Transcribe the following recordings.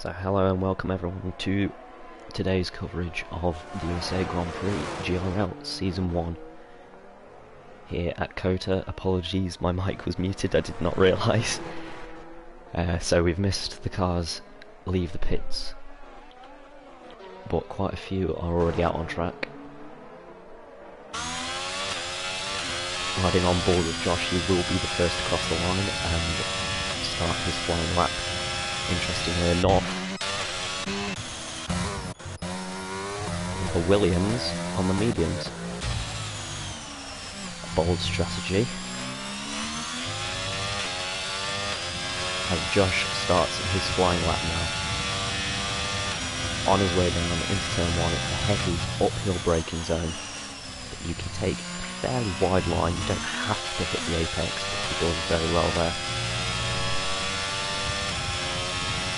So hello and welcome everyone to today's coverage of the USA Grand Prix GRL Season 1 here at COTA. Apologies, my mic was muted, I did not realise. So we've missed the cars leave the pits, but quite a few are already out on track. Riding on board with Josh, he will be the first to cross the line and start his flying lap. Interestingly enough, for Williams on the mediums. A bold strategy. As Josh starts his flying lap now. On his way down into turn 1, it's a heavy uphill braking zone that you can take a fairly wide line. You don't have to hit the apex, but he does very well there.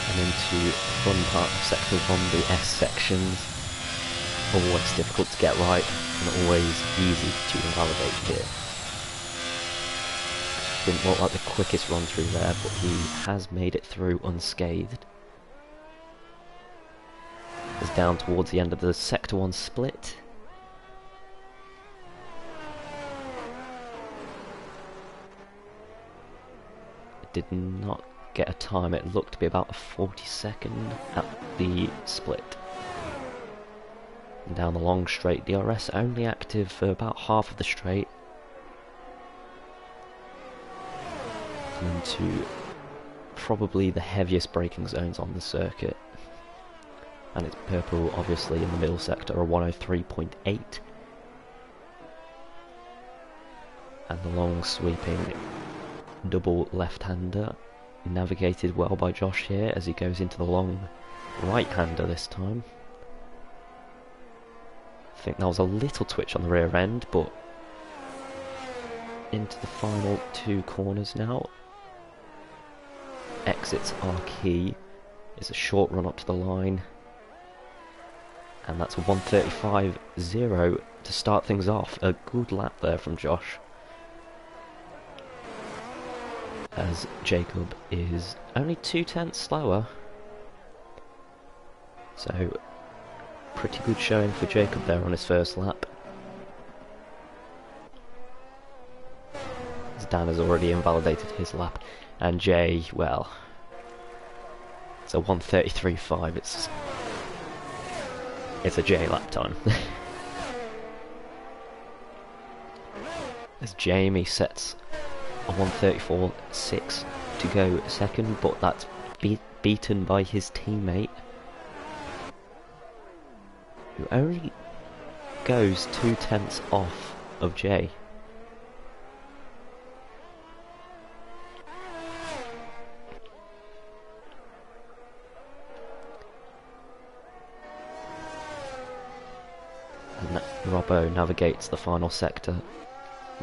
And into the fun part of Sector 1, the S sections. Always difficult to get right, and always easy to invalidate here. Didn't look like the quickest run through there, but he has made it through unscathed. It's down towards the end of the Sector 1 split. It did not get a time, it looked to be about a 40-second at the split. And down the long straight, DRS only active for about half of the straight. And into probably the heaviest braking zones on the circuit. And it's purple, obviously, in the middle sector, a 103.8. And the long sweeping double left-hander, navigated well by Josh here as he goes into the long right-hander this time. I think that was a little twitch on the rear end, but into the final two corners now. Exits are key. It's a short run up to the line, and that's a 1:35.0 to start things off. A good lap there from Josh, as Jacob is only 2/10 slower. So pretty good showing for Jacob there on his first lap. As Dan has already invalidated his lap, and Jay, well, it's a 1:33.5. It's a Jay lap time. As Jamie sets a 1:34.6 to go second, but that's beaten by his teammate, who only goes 2/10 off of Jay. And Robbo navigates the final sector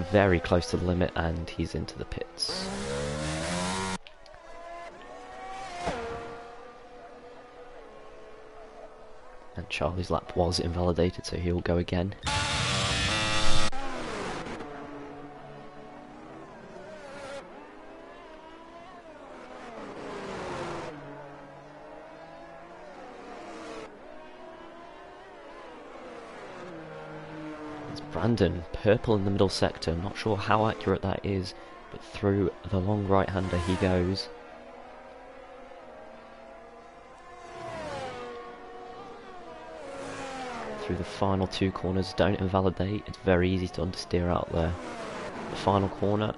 very close to the limit, and he's into the pits. And Charlie's lap was invalidated, so he'll go again. It's Brandon, purple in the middle sector. Not sure how accurate that is, but through the long right-hander he goes. Through the final two corners, don't invalidate, it's very easy to understeer out there. The final corner,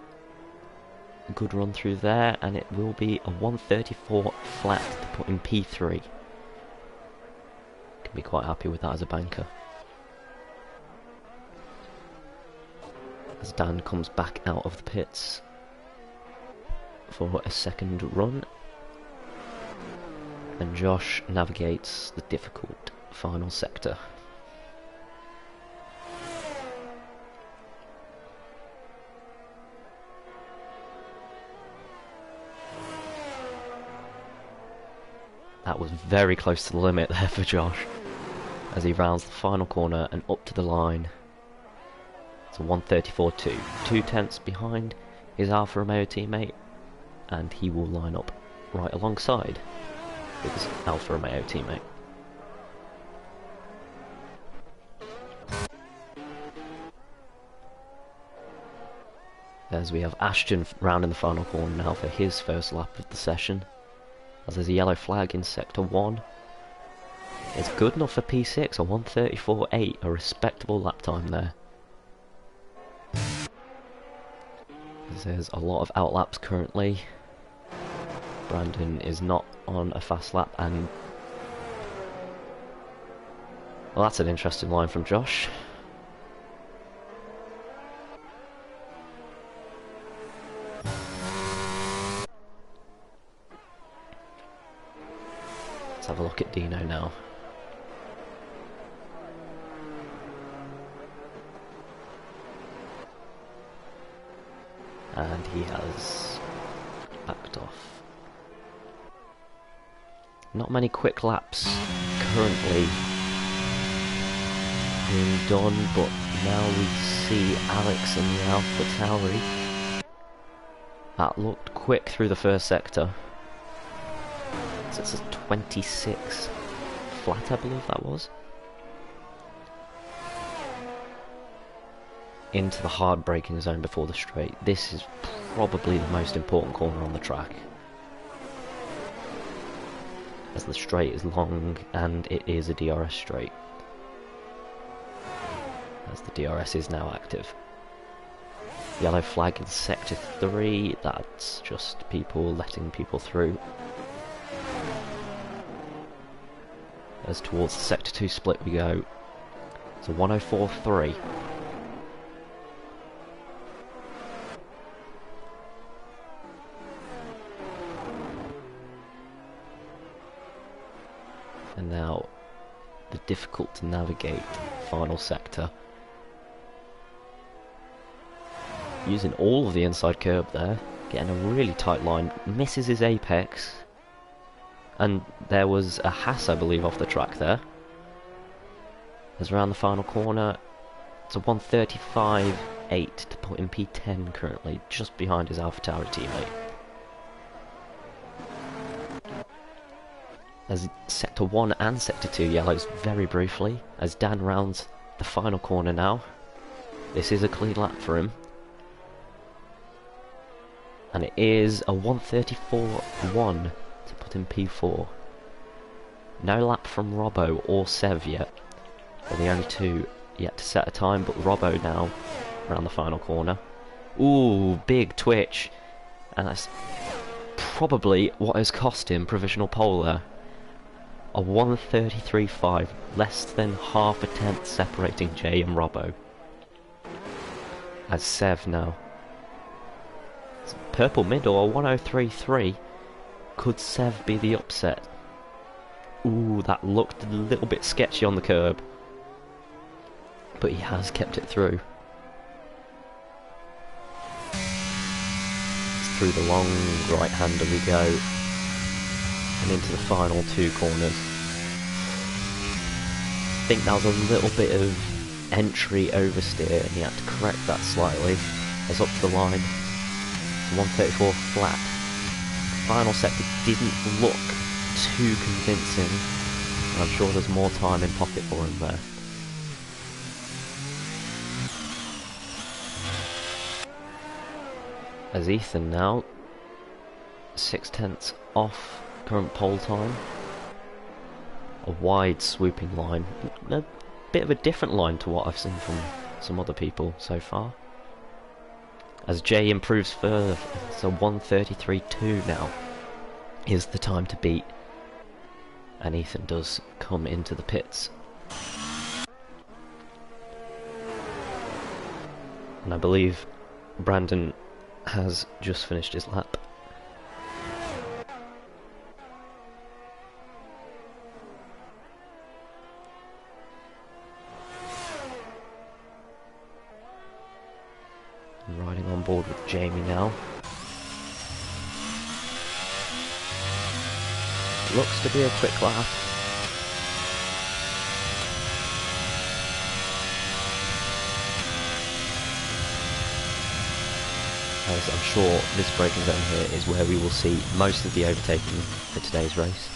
good run through there, and it will be a 1:34 flat to put in P3. Can be quite happy with that as a banker. As Dan comes back out of the pits for a second run, and Josh navigates the difficult final sector. That was very close to the limit there for Josh, as he rounds the final corner and up to the line. It's a 1:34.2, 2/10 behind his Alfa Romeo teammate, and he will line up right alongside. with his Alfa Romeo teammate. As we have Ashton round in the final corner now for his first lap of the session. As there's a yellow flag in Sector 1. It's good enough for P6, a 1:34.8, a respectable lap time there. As there's a lot of outlaps currently. Brandon is not on a fast lap, and well, that's an interesting line from Josh. Let's have a look at Dino now. And he has backed off. Not many quick laps currently being done, but now we see Alex in the Alpha Tauri. That looked quick through the first sector. So it's a 26 flat, I believe that was. Into the hard braking zone before the straight. This is probably the most important corner on the track, as the straight is long and it is a DRS straight, as the DRS is now active. Yellow flag in Sector 3, that's just people letting people through. As towards the Sector 2 split we go. It's a 1:04.3. And now, the difficult to navigate final sector. Using all of the inside curb there, getting a really tight line, misses his apex. And there was a Haas, I believe, off the track there. As around the final corner, it's a 1:35.8 to put in P10 currently, just behind his AlphaTauri teammate. As Sector 1 and Sector 2 yellows very briefly, as Dan rounds the final corner now. This is a clean lap for him. And it is a 1:34.1 to put in P4. No lap from Robbo or Sev yet. They're the only two yet to set a time, but Robbo now around the final corner. Ooh, big twitch. And that's probably what has cost him provisional pole there. A 1:33.5, less than half a tenth separating Jay and Robbo. As Sev now. It's purple middle, a 1:03.3. Could Sev be the upset? Ooh, that looked a little bit sketchy on the curb. But he has kept it through. It's through the long right-hander we go. And into the final two corners. I think that was a little bit of entry oversteer, and he had to correct that slightly. As up to the line, 1:34 flat. Final sector didn't look too convincing, and I'm sure there's more time in pocket for him there. As Ethan now, 6/10 off current pole time. A wide swooping line, a bit of a different line to what I've seen from some other people so far. As Jay improves further, so 1:33.2 now is the time to beat, and Ethan does come into the pits. And I believe Brandon has just finished his lap. Riding on board with Jamie now. Looks to be a quick lap. As I'm sure this braking zone here is where we will see most of the overtaking for today's race.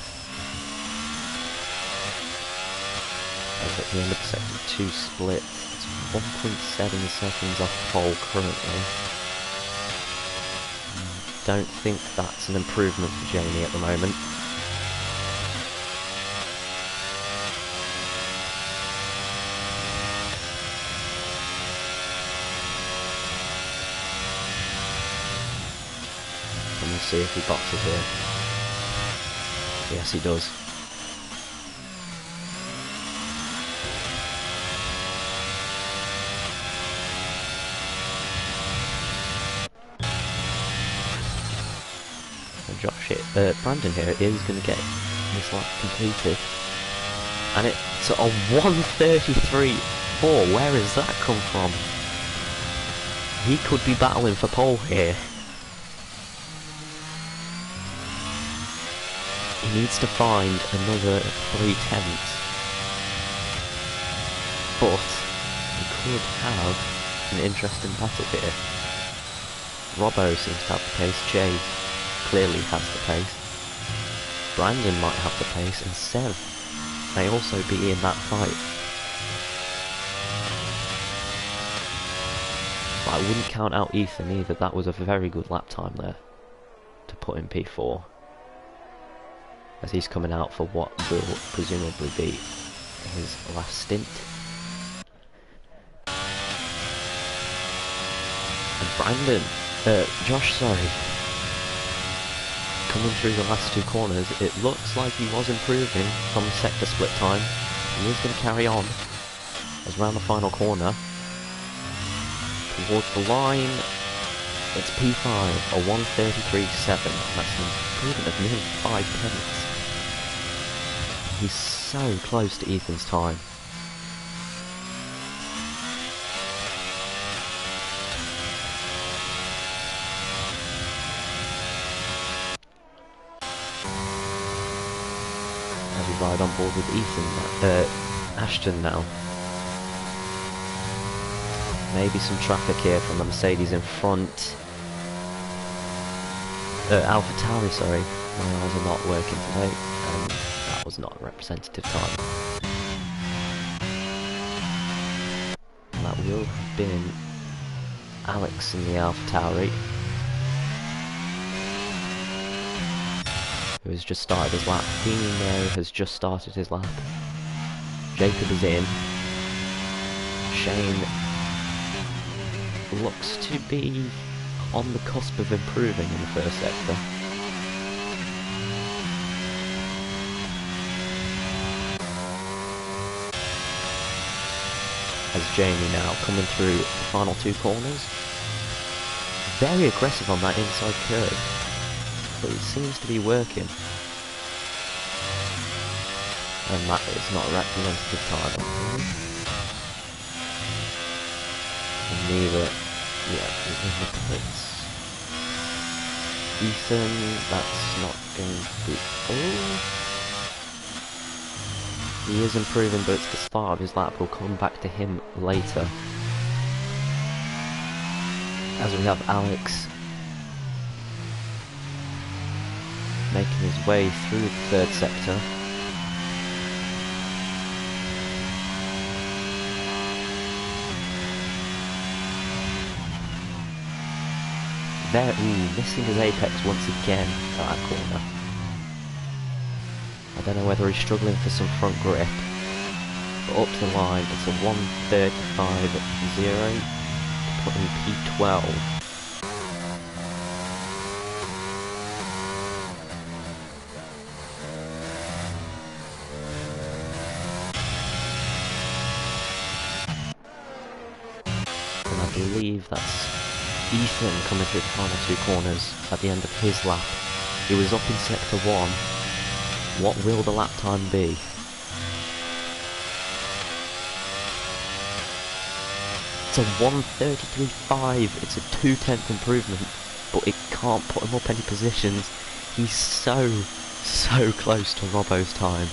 at the end of the sector 2 split. It's 1.7 seconds off pole currently. Don't think that's an improvement for Jamie at the moment. And we'll see if he boxes here. Yes, he does. Brandon here is going to get this lap completed, and it's a 1:33.4. Where has that come from? He could be battling for pole here. He needs to find another 3/10, but he could have an interesting battle here. Robbo seems to have the pace. Jay clearly has the pace. Brandon might have the pace, and Sev may also be in that fight. But I wouldn't count out Ethan either. That was a very good lap time there to put in P4, as he's coming out for what will presumably be his last stint. And Brandon, Josh, sorry, coming through the last two corners, it looks like he was improving from the sector split time. He is going to carry on as round the final corner towards the line. It's P5, a 1:33.7. That's an improvement of nearly 5 tenths. He's so close to Ethan's time. Ride on board with Ethan, Ashton now. Maybe some traffic here from the Mercedes in front. AlphaTauri, sorry. My eyes are not working today, and that was not a representative time. That will have been Alex in the AlphaTauri, who has just started his lap. Dino has just started his lap. Jacob is in. Shane looks to be on the cusp of improving in the first sector. As Jamie now coming through the final two corners. Very aggressive on that inside curve, but it seems to be working. And that is not a representative time, and neither, yeah, in the pits. Ethan, that's not going to be... Oh! He is improving, but it's the start of his lap. We'll come back to him later. As we have Alex making his way through the third sector. There, missing his apex once again at that corner. I don't know whether he's struggling for some front grip, but up to the line, it's a 1:35.0, putting P12. And I believe that's Ethan coming through the final two corners at the end of his lap. He was up in sector 1. What will the lap time be? It's a 1:33.5. It's a 2/10 improvement, but it can't put him up any positions. He's so close to Robbo's time.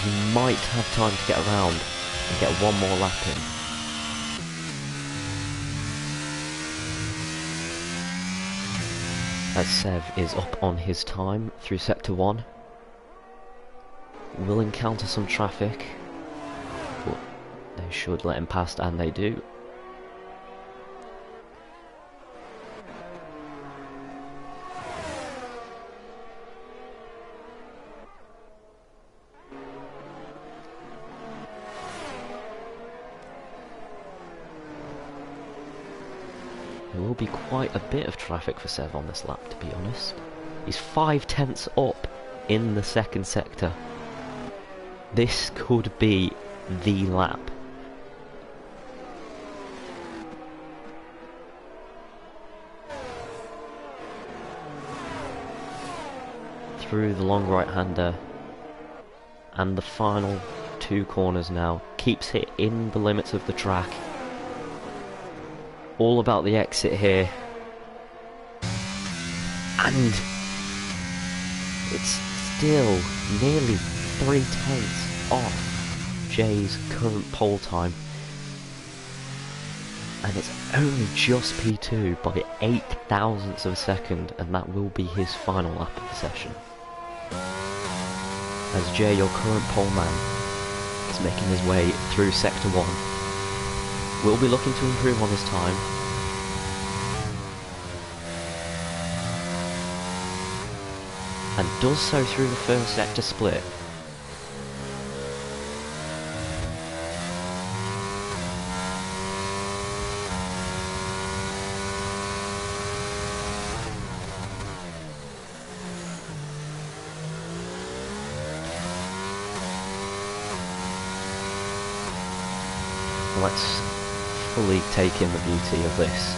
He might have time to get around and get one more lap in. as Sev is up on his time through Sector 1. Will encounter some traffic, but they should let him past, and they do. There will be quite a bit of traffic for Sev on this lap, to be honest. He's 5/10 up in the second sector. This could be the lap. Through the long right-hander, and the final two corners now. Keeps it in the limits of the track. All about the exit here. And it's still nearly 3/10 off Jay's current pole time. And it's only just P2 by 8 thousandths of a second, and that will be his final lap of the session. As Jay, your current pole man, is making his way through Sector 1. Will be looking to improve on his time. And does so through the first sector split. Let's fully take in the beauty of this.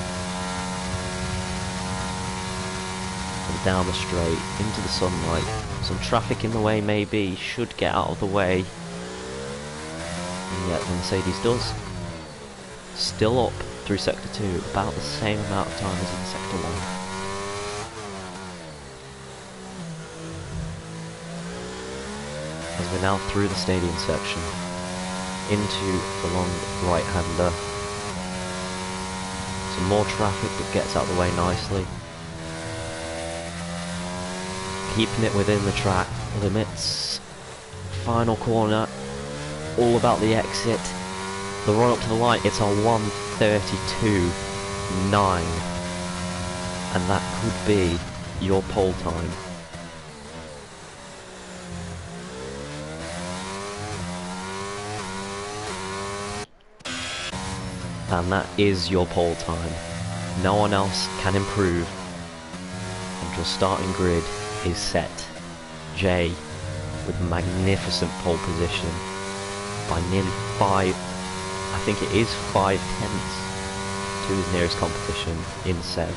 And down the straight, into the sunlight. Some traffic in the way maybe, should get out of the way. And yet the Mercedes does. Still up through Sector 2, about the same amount of time as in Sector 1. As we're now through the stadium section, into the long right-hander. Some more traffic, but gets out of the way nicely. Keeping it within the track limits. Final corner, all about the exit. The run up to the line, it's a 1:32.9, and that could be your pole time. And that is your pole time. No one else can improve, and your starting grid is set. Jay with magnificent pole position by nearly 5, I think it is 5/10 to his nearest competition in Sev.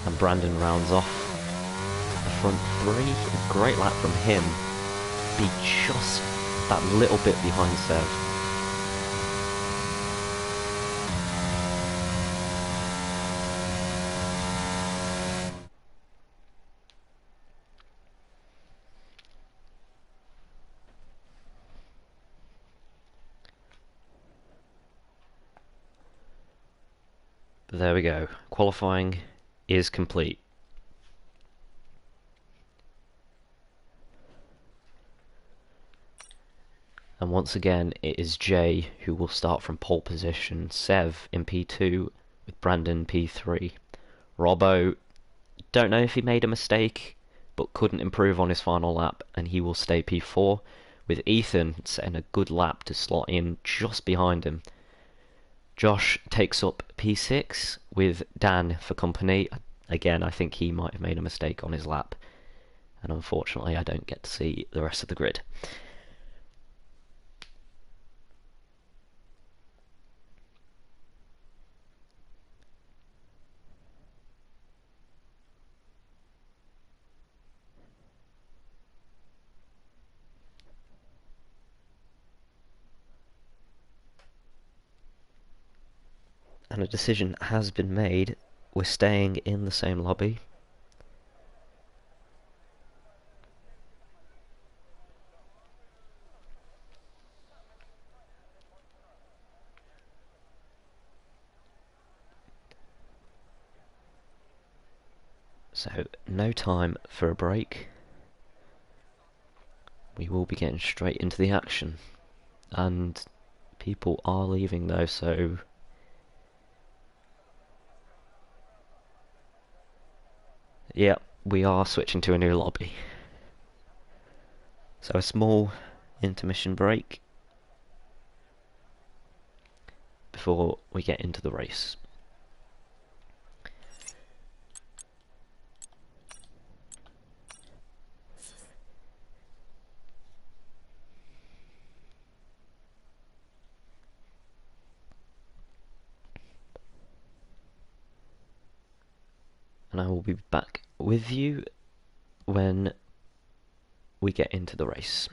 And Brandon rounds off the front three. A great lap from him. Be just that little bit behind Sev. But there we go. Qualifying is complete. And once again, it is Jay who will start from pole position. Sev in P2 with Brandon P3. Robbo, don't know if he made a mistake, but couldn't improve on his final lap, and he will stay P4, with Ethan setting a good lap to slot in just behind him. Josh takes up P6 with Dan for company. Again, I think he might have made a mistake on his lap, and unfortunately I don't get to see the rest of the grid. And a decision has been made. We're staying in the same lobby. So, no time for a break. We will be getting straight into the action. And people are leaving though, so... yeah, we are switching to a new lobby. So a small intermission break before we get into the race. And I will be back with you when we get into the race.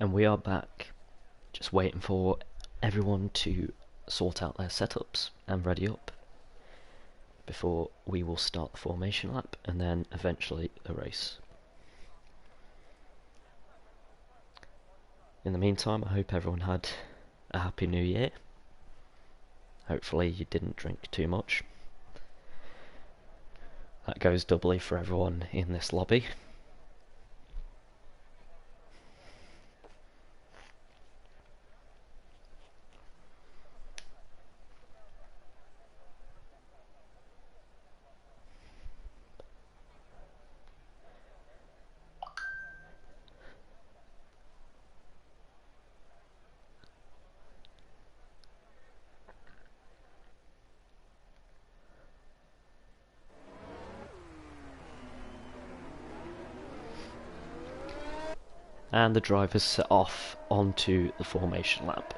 And we are back, just waiting for everyone to sort out their setups and ready up before we will start the formation lap and then eventually the race. In the meantime, I hope everyone had a happy new year. Hopefully you didn't drink too much. That goes doubly for everyone in this lobby. And the drivers set off onto the formation lap.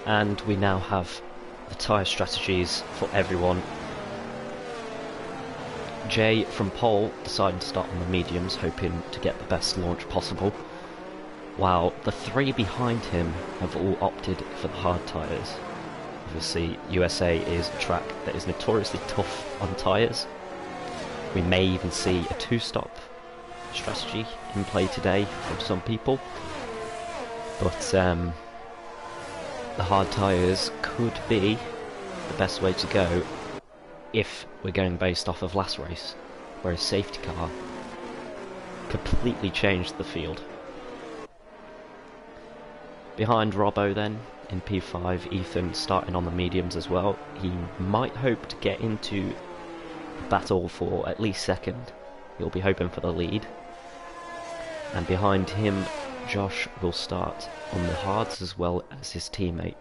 And we now have the tyre strategies for everyone. Jay from pole deciding to start on the mediums, hoping to get the best launch possible, while the three behind him have all opted for the hard tyres. Obviously, USA is a track that is notoriously tough on tyres. We may even see a two-stop strategy in play today from some people, but the hard tyres could be the best way to go if we're going based off of last race, whereas safety car completely changed the field. Behind Robbo then, in P5, Ethan starting on the mediums as well. He might hope to get into the battle for at least second. He'll be hoping for the lead. And behind him, Josh will start on the hards as well as his teammate.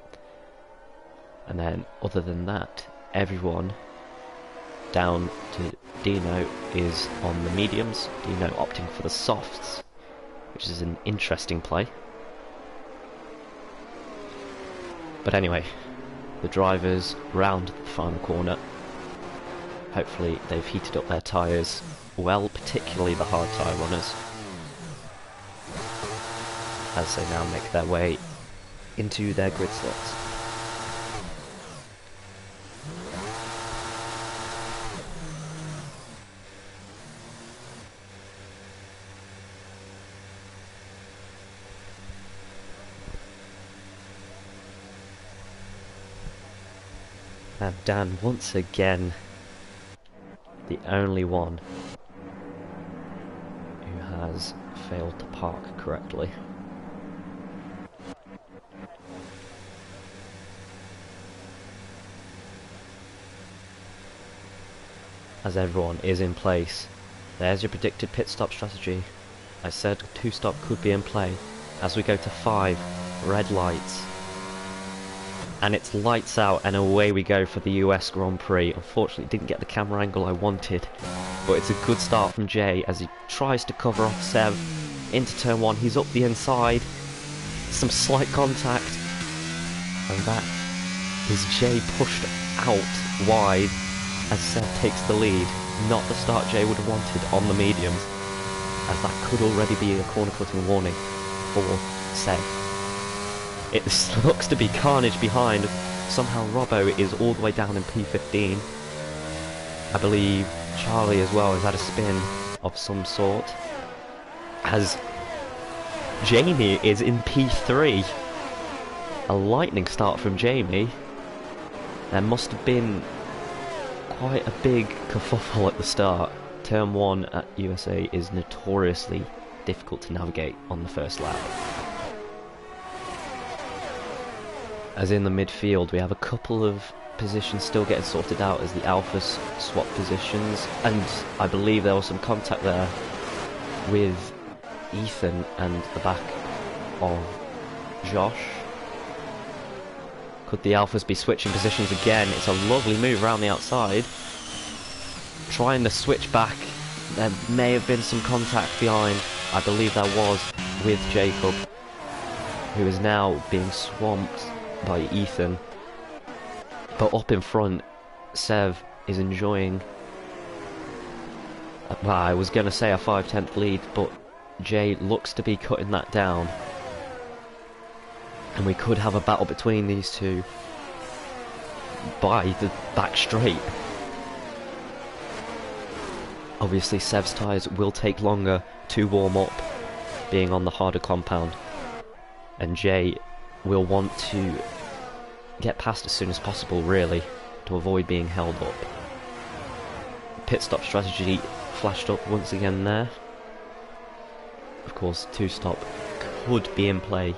And then, other than that, everyone down to Dino is on the mediums. Dino opting for the softs, which is an interesting play. But anyway, the drivers round the final corner. Hopefully they've heated up their tyres well, particularly the hard tyre runners, as they now make their way into their grid slots. And Dan, once again, the only one who has failed to park correctly. As everyone is in place, there's your predicted pit stop strategy. I said two-stop could be in play. As we go to 5, red lights. And it's lights out and away we go for the US Grand Prix. Unfortunately didn't get the camera angle I wanted, but it's a good start from Jay as he tries to cover off Sev into turn 1. He's up the inside, some slight contact, and that is Jay pushed out wide as Sev takes the lead. Not the start Jay would have wanted on the mediums, as that could already be a corner cutting warning for Sev. It looks to be carnage behind. Somehow Robbo is all the way down in P15. I believe Charlie as well has had a spin of some sort, as Jamie is in P3. A lightning start from Jamie. There must have been quite a big kerfuffle at the start. Turn 1 at USA is notoriously difficult to navigate on the first lap. As in the midfield, we have a couple of positions still getting sorted out as the Alphas swap positions, and I believe there was some contact there with Ethan and the back of Josh. Could the Alphas be switching positions again? It's a lovely move around the outside. Trying to switch back. There may have been some contact behind. I believe there was with Jacob, who is now being swamped by Ethan. But up in front, Sev is enjoying, well, I was going to say a 5/10 lead, but Jay looks to be cutting that down. And we could have a battle between these two by the back straight. Obviously Sev's tyres will take longer to warm up, being on the harder compound, and Jay will want to get past as soon as possible, really, to avoid being held up. Pit stop strategy flashed up once again there. Of course, two-stop could be in play.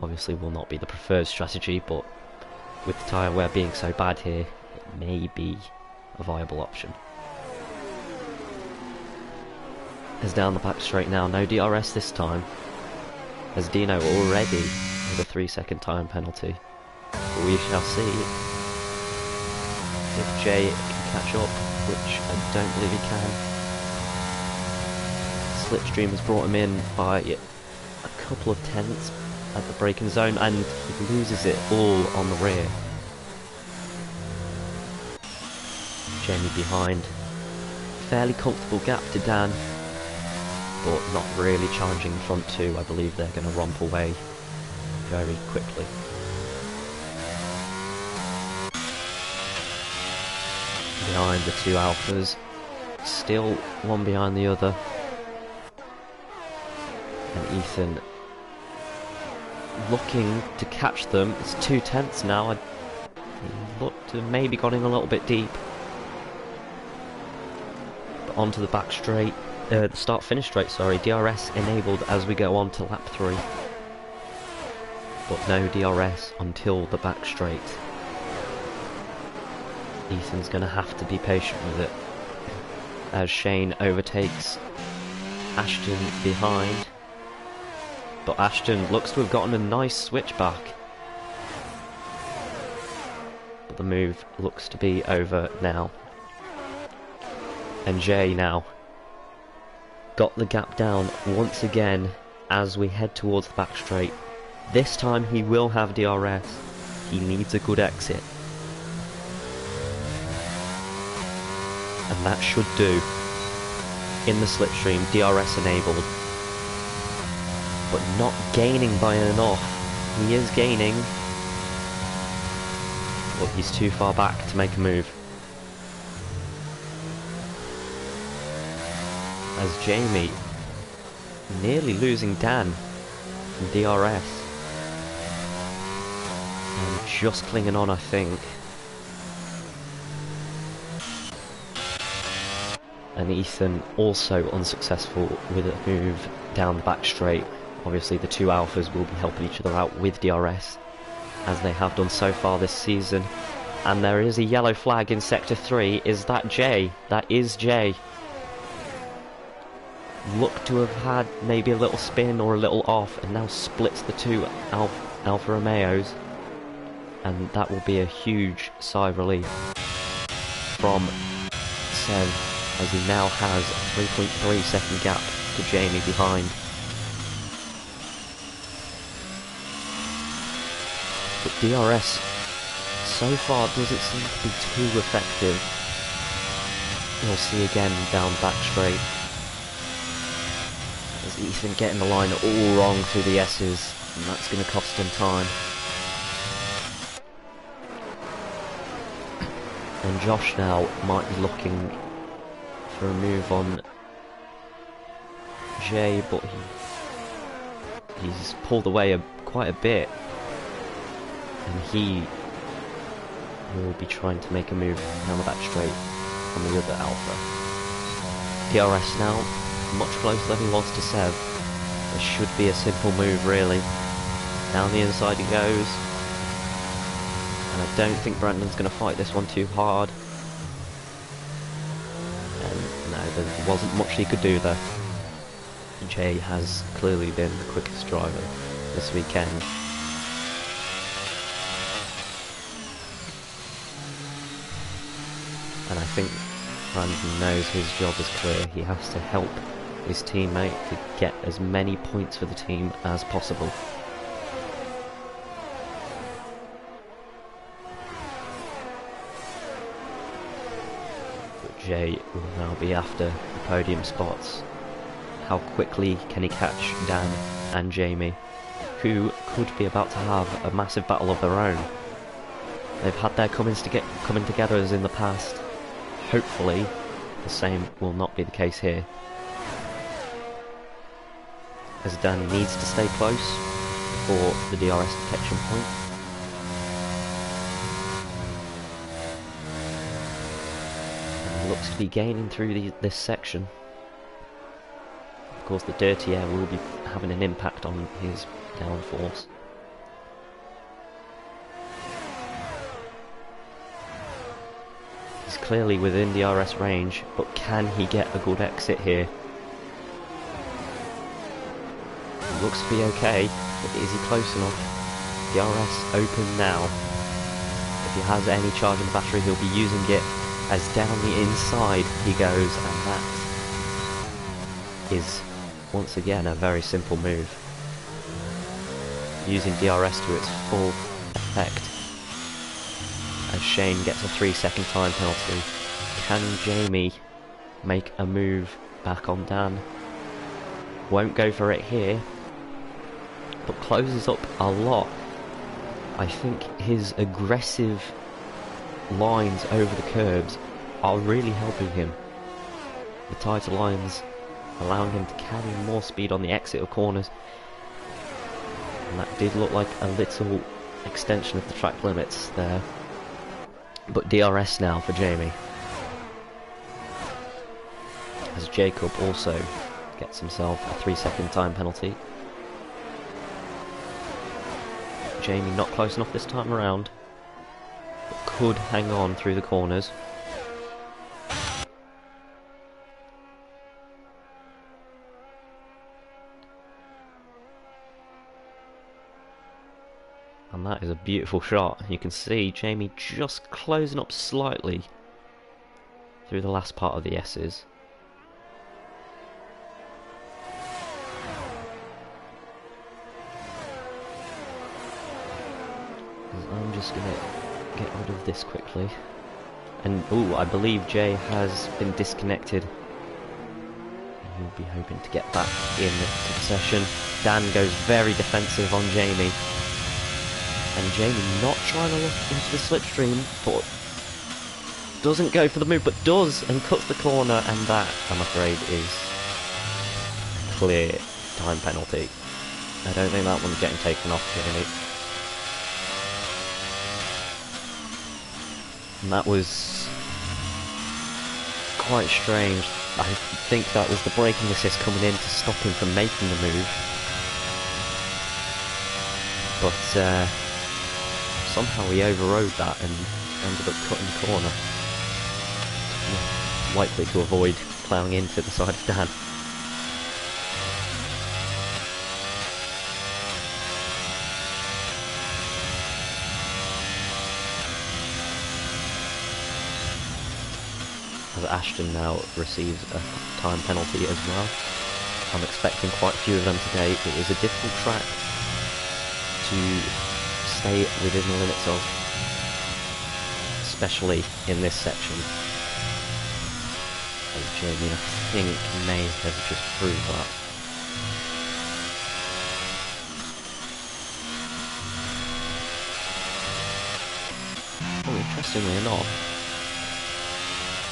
Obviously will not be the preferred strategy, but with the tyre wear being so bad here, it may be a viable option. As down the back straight now, no DRS this time, as Dino already with a 3-second time penalty. But we shall see if Jay can catch up, which I don't believe he can. Slipstream has brought him in by a couple of tenths at the braking zone, and he loses it all on the rear. Jamie behind. Fairly comfortable gap to Dan, but not really challenging the front two. I believe they're going to romp away very quickly. Behind the two Alphas, still one behind the other, and Ethan looking to catch them. It's 2/10 now. He looked to have maybe got in a little bit deep, but onto the back straight. The start-finish straight, sorry, DRS enabled as we go on to lap 3. But no DRS until the back straight. Ethan's going to have to be patient with it, as Shane overtakes Ashton behind. But Ashton looks to have gotten a nice switch back. But the move looks to be over now. And Jay now got the gap down once again as we head towards the back straight. This time he will have DRS. He needs a good exit. And that should do. In the slipstream, DRS enabled. But not gaining by enough. He is gaining, but he's too far back to make a move. As Jamie nearly losing Dan from DRS, and just clinging on, I think. And Ethan also unsuccessful with a move down the back straight. Obviously the two Alphas will be helping each other out with DRS, as they have done so far this season. And there is a yellow flag in Sector 3. Is that Jay? That is Jay. Looked to have had maybe a little spin or a little off, and now splits the two Alfa Romeos. And that will be a huge sigh of relief from Sev, as he now has a 3.3 second gap to Jamie behind. But DRS so far doesn't seem to be too effective. We'll see again down back straight, as Ethan getting the line all wrong through the S's, and that's going to cost him time. And Josh now might be looking for a move on Jay, but he's pulled away quite a bit, and he will be trying to make a move down the back straight on the other Alpha. DRS now much closer than he was to Sev. This should be a simple move, really. Down the inside he goes, and I don't think Brandon's going to fight this one too hard. And no, there wasn't much he could do there. Jay has clearly been the quickest driver this weekend. And I think Brandon knows his job is clear. He has to help his teammate to get as many points for the team as possible. But Jay will now be after the podium spots. How quickly can he catch Dan and Jamie, who could be about to have a massive battle of their own? They've had their coming together as in the past. Hopefully, the same will not be the case here, as Dan needs to stay close for the DRS detection point. And he looks to be gaining through this section. Of course, the dirty air will be having an impact on his downforce. He's clearly within the RS range, but can he get a good exit here? It looks to be okay, but is he close enough? The RS open now. If he has any charge in the battery, he'll be using it as down the inside he goes, and that is once again a very simple move. Using DRS to its full effect, as Shane gets a 3-second time penalty. Can Jamie make a move back on Dan? Won't go for it here, but closes up a lot. I think his aggressive lines over the curbs are really helping him. The tighter lines allowing him to carry more speed on the exit of corners, and that did look like a little extension of the track limits there. But DRS now for Jamie, as Jacob also gets himself a 3-second time penalty. Jamie not close enough this time around, but could hang on through the corners. And that is a beautiful shot. You can see Jamie just closing up slightly through the last part of the S's. I'm just going to get rid of this quickly. And, ooh, I believe Jay has been disconnected. He'll be hoping to get back into the session. Dan goes very defensive on Jamie. And Jamie not trying to look into the slipstream, but doesn't go for the move, but does, and cuts the corner, and that, I'm afraid, is a clear time penalty. I don't think that one's getting taken off, Jamie. And that was quite strange. I think that was the braking assist coming in to stop him from making the move. But somehow he overrode that and ended up cutting the corner. Likely to avoid ploughing into the side of Dan. As Ashton now receives a time penalty as well. I'm expecting quite a few of them today. It is a difficult track to stay within the limits of, especially in this section. And Jamie, I think, may have just proved that. Oh, interestingly enough,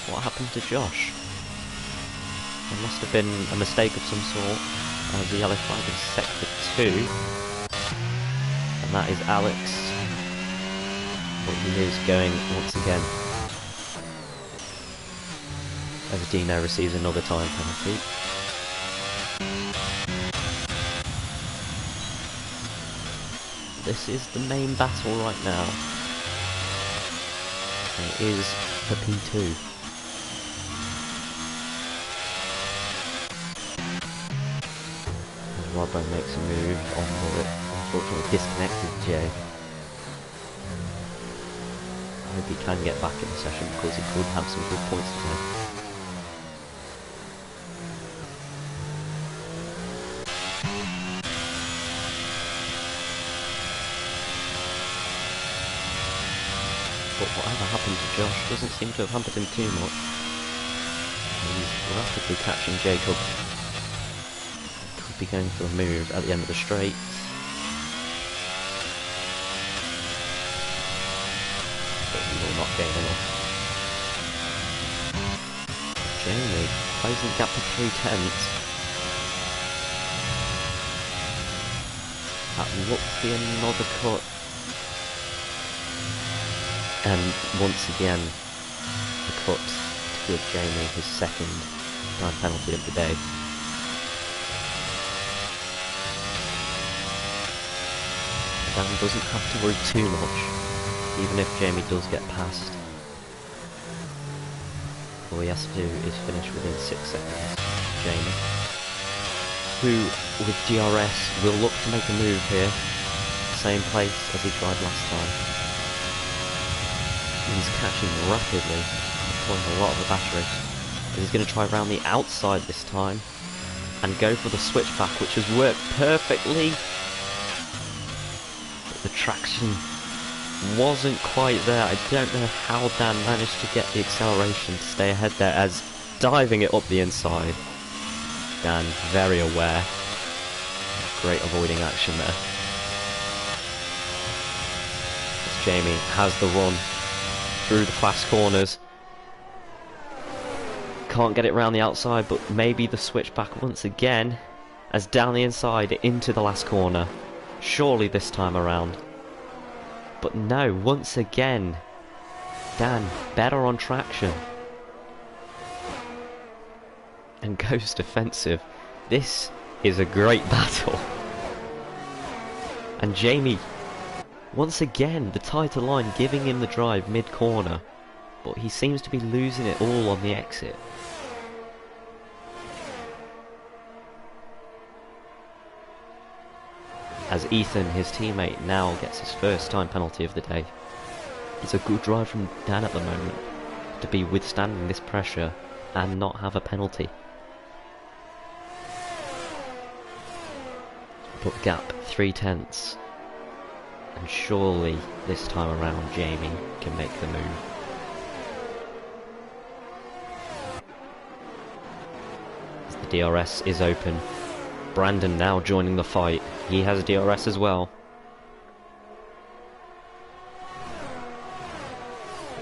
what happened to Josh? There must have been a mistake of some sort, as the yellow flag is set for 2. And that is Alex, but he is going once again, as Dino receives another time penalty. This is the main battle right now, and it is for P2. Robbo makes a move on the unfortunately disconnected Jay. I hope he can get back in the session because he could have some good points today. But whatever happened to Josh doesn't seem to have hampered him too much. He's rapidly catching Jacob. Could be going for a move at the end of the straight. But he will not gain enough. Jamie closing the gap to 3/10. That looks to be another cut. And once again, the cut to give Jamie his second time penalty of the day. Dan doesn't have to worry too much, even if Jamie does get past. All he has to do is finish within 6 seconds. Jamie, who with GRS will look to make a move here, same place as he tried last time. He's catching rapidly, pulling a lot of the battery. He's going to try around the outside this time and go for the switchback, which has worked perfectly. But the traction wasn't quite there. I don't know how Dan managed to get the acceleration to stay ahead there, as diving it up the inside. Dan very aware. Great avoiding action there. As Jamie has the run through the fast corners. Can't get it round the outside, but maybe the switchback once again, as down the inside into the last corner. Surely this time around. But no, once again, Dan better on traction. And goes defensive. This is a great battle. And Jamie, once again, the tighter line giving him the drive mid-corner, but he seems to be losing it all on the exit. As Ethan, his teammate, now gets his first time penalty of the day. It's a good drive from Dan at the moment, to be withstanding this pressure and not have a penalty. But gap 3/10. And surely, this time around, Jamie can make the move. As the DRS is open. Brandon now joining the fight. He has a DRS as well.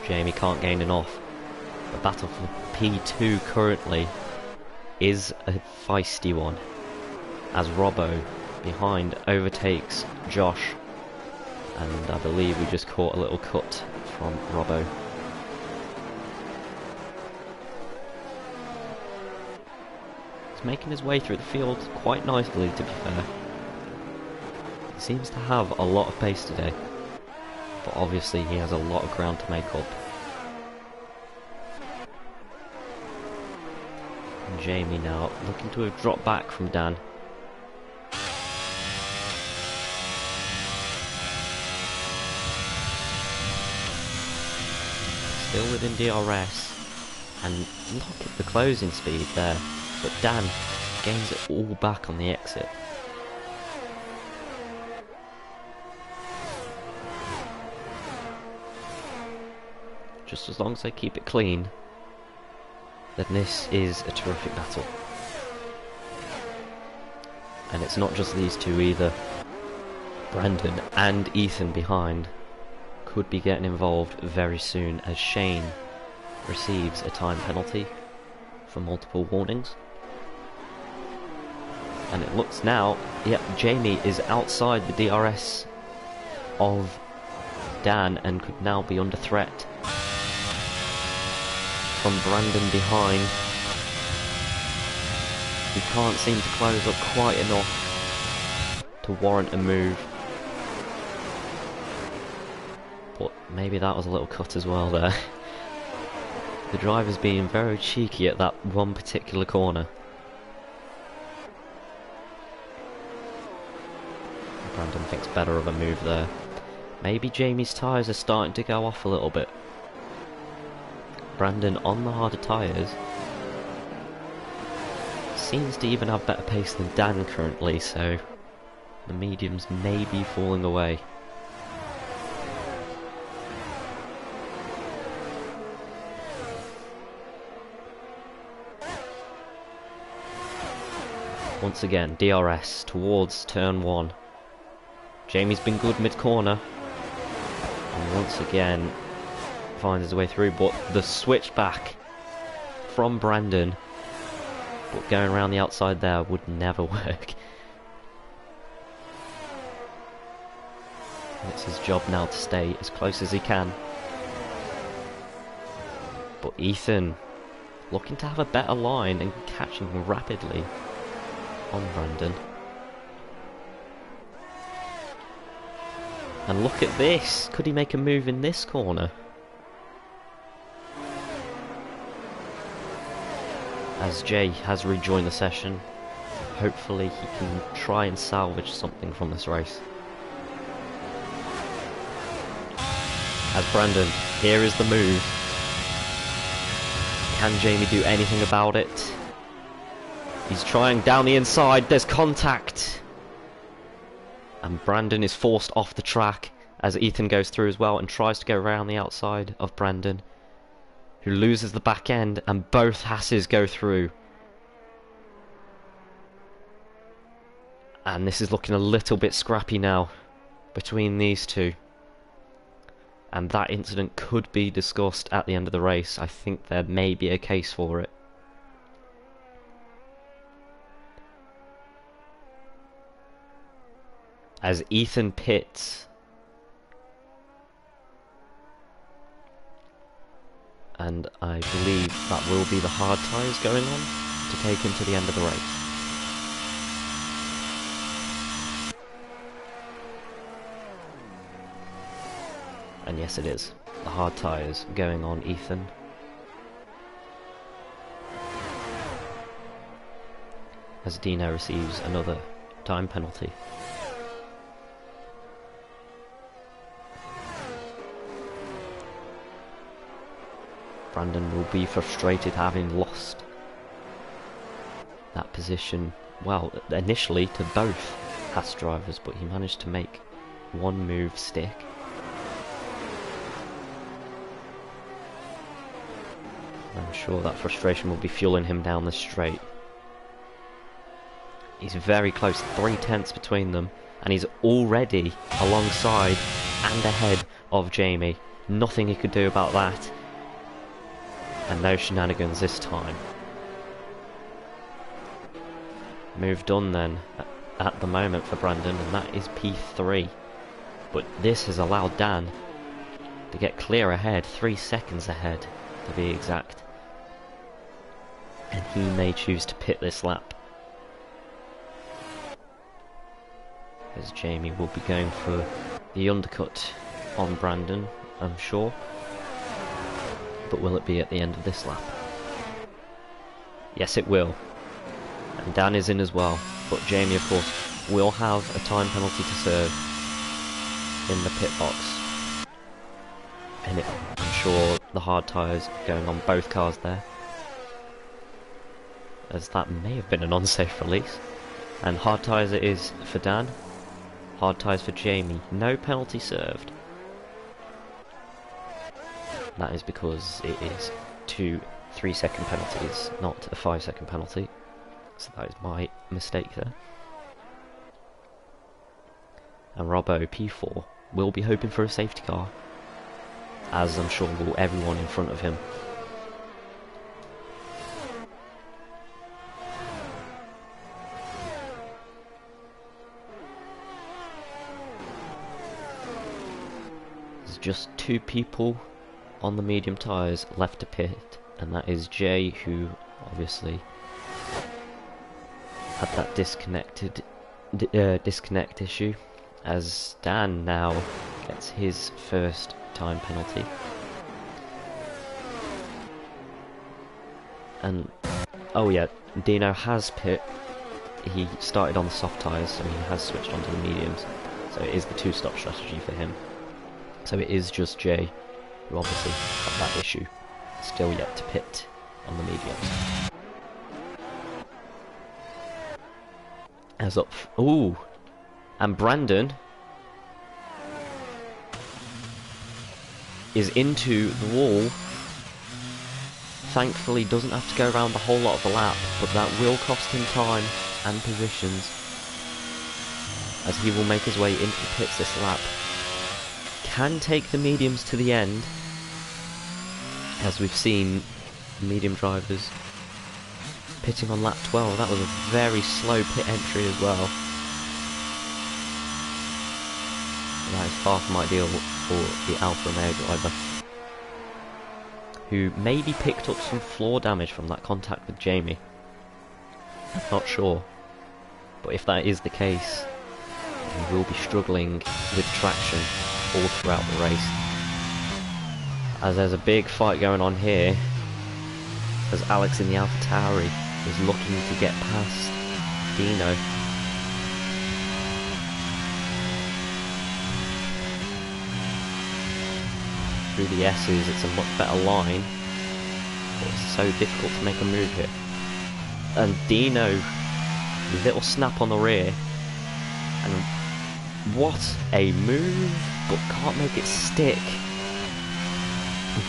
Jamie can't gain enough. The battle for P2 currently is a feisty one, as Robbo behind overtakes Josh. And I believe we just caught a little cut from Robbo. He's making his way through the field quite nicely, to be fair. He seems to have a lot of pace today, but obviously he has a lot of ground to make up. And Jamie now looking to have dropped back from Dan. Still within DRS, and look at the closing speed there, but Dan gains it all back on the exit. Just as long as they keep it clean, then this is a terrific battle. And it's not just these two either. Brandon and Ethan behind could be getting involved very soon, as Shane receives a time penalty for multiple warnings. And it looks now, yep, Jamie is outside the DRS of Dan and could now be under threat from Brandon behind. He can't seem to close up quite enough to warrant a move. But maybe that was a little cut as well there. The driver's being very cheeky at that one particular corner. Brandon thinks better of a move there. Maybe Jamie's tyres are starting to go off a little bit. Brandon on the harder tyres seems to even have better pace than Dan currently, so the mediums may be falling away. Once again, DRS towards turn 1. Jamie's been good mid-corner. And once again, finds his way through, but the switchback from Brandon, but going around the outside there would never work. It's his job now to stay as close as he can. But Ethan looking to have a better line and catching rapidly on Brandon. And look at this! Could he make a move in this corner? As Jay has rejoined the session, hopefully he can try and salvage something from this race. As Brandon, here is the move. Can Jamie do anything about it? He's trying down the inside, there's contact! And Brandon is forced off the track as Ethan goes through as well and tries to go around the outside of Brandon, who loses the back end, and both Hasses go through. And this is looking a little bit scrappy now between these two. And that incident could be discussed at the end of the race. I think there may be a case for it. As Ethan pits, and I believe that will be the hard tyres going on to take him to the end of the race. And yes, it is the hard tyres going on Ethan. As Dino receives another time penalty. Brandon will be frustrated having lost that position, well, initially to both Haas drivers, but he managed to make one move stick. I'm sure that frustration will be fueling him down the straight. He's very close, 3/10 between them, and he's already alongside and ahead of Jamie. Nothing he could do about that. And no shenanigans this time. Move done then at the moment for Brandon, and that is P3. But this has allowed Dan to get clear ahead, 3 seconds ahead to be exact. And he may choose to pit this lap. As Jamie will be going for the undercut on Brandon, I'm sure. But will it be at the end of this lap? Yes, it will. And Dan is in as well. But Jamie, of course, will have a time penalty to serve in the pit box. And I'm sure the hard tyres going on both cars there, as that may have been an unsafe release. And hard tyres it is for Dan. Hard tyres for Jamie. No penalty served. That is because it is 2 3-second penalties, not a 5-second penalty. So that is my mistake there. And Robbo, P4, will be hoping for a safety car, as I'm sure will everyone in front of him. There's just 2 people on the medium tyres left to pit, and that is Jay, who obviously had that disconnect issue, as Dan now gets his first time penalty. And oh yeah, Dino has pit. He started on the soft tyres, so he has switched onto the mediums. So it is the two-stop strategy for him. So it is just Jay who obviously had that issue. Still yet to pit on the mediums. As up... Ooh! And Brandon is into the wall. Thankfully doesn't have to go around the whole lot of the lap, but that will cost him time and positions, as he will make his way into the pits this lap. Can take the mediums to the end, as we've seen medium drivers pitting on lap 12. That was a very slow pit entry as well. That is far from ideal for the Alfa Romeo driver, who maybe picked up some floor damage from that contact with Jamie. I'm not sure, but if that is the case, he will be struggling with traction all throughout the race. As there's a big fight going on here, as Alex in the AlphaTauri is looking to get past Dino. Through the S's, it's a much better line, but it's so difficult to make a move here. And Dino, little snap on the rear, and what a move, but can't make it stick.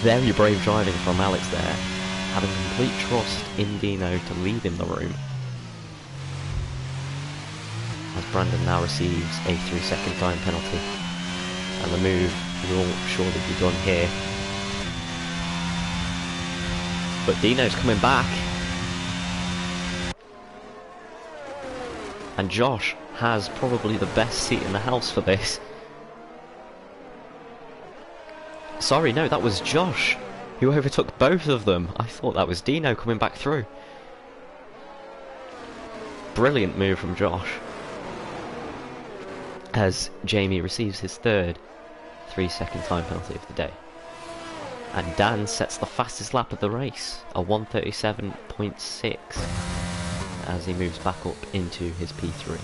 Very brave driving from Alex there, having complete trust in Dino to leave him the room. As Brandon now receives a 3-second time penalty, and the move will surely be done here. But Dino's coming back, and Josh has probably the best seat in the house for this. Sorry, no, that was Josh who overtook both of them. I thought that was Dino coming back through. Brilliant move from Josh, as Jamie receives his third 3-second time penalty of the day. And Dan sets the fastest lap of the race, a 1:37.6, as he moves back up into his P3.